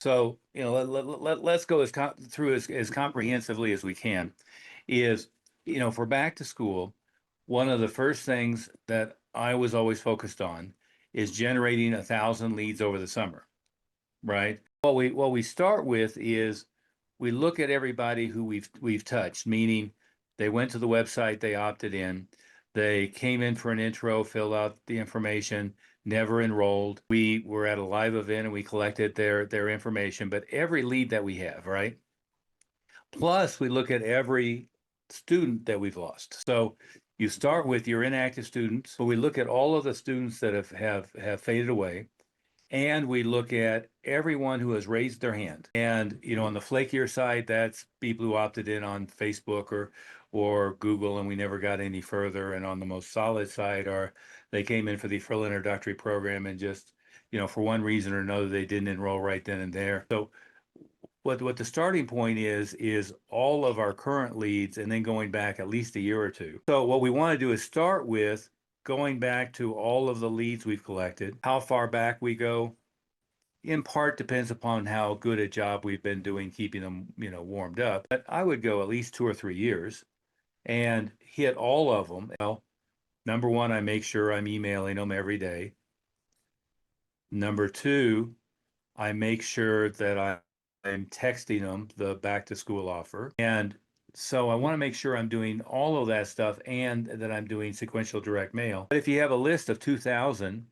So, let's go through as comprehensively as we can. Is, for back to school, one of the first things that I was always focused on is generating 1,000 leads over the summer, right? What we start with is we look at everybody who we've touched, meaning they went to the website, they opted in, they came in for an intro, filled out the information, never enrolled. We were at a live event and we collected their information, but every lead that we have, right? Plus, we look at every student that we've lost. So you start with your inactive students, but we look at all of the students that have faded away, and we look at everyone who has raised their hand. And, on the flakier side, that's people who opted in on Facebook or Google, and we never got any further. And on the most solid side are they came in for the full introductory program and just, for one reason or another, they didn't enroll right then and there. So what the starting point is all of our current leads and then going back at least a year or two. So what we want to do is start with going back to all of the leads we've collected. How far back we go in part depends upon how good a job we've been doing keeping them, warmed up. But I would go at least 2 or 3 years and hit all of them. Well, number one, I make sure I'm emailing them every day. Number two, I make sure that I'm texting them the back to school offer. And so I want to make sure I'm doing all of that stuff and that I'm doing sequential direct mail. But if you have a list of 2,000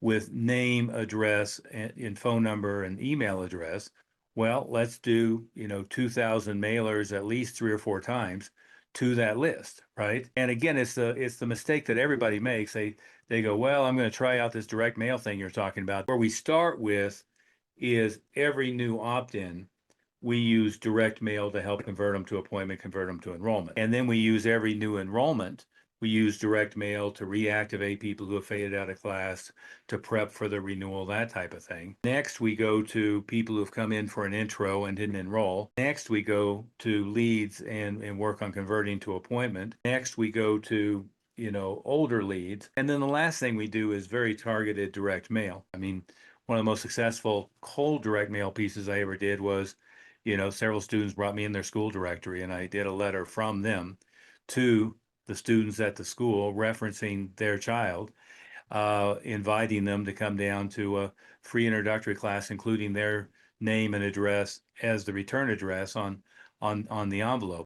with name, address, and phone number and email address, well, let's do, 2,000 mailers at least 3 or 4 times to that list, right? And again, it's the mistake that everybody makes. They go, well, I'm going to try out this direct mail thing you're talking about. Where we start with is every new opt-in, we use direct mail to help convert them to appointment, convert them to enrollment. And then we use every new enrollment. We use direct mail to reactivate people who have faded out of class, to prep for the renewal, that type of thing. Next, we go to people who've come in for an intro and didn't enroll. Next, we go to leads and work on converting to appointment. Next, we go to older leads. And then the last thing we do is very targeted direct mail. I mean, one of the most successful cold direct mail pieces I ever did was, several students brought me in their school directory and I did a letter from them to the students at the school referencing their child, inviting them to come down to a free introductory class, including their name and address as the return address on the envelope.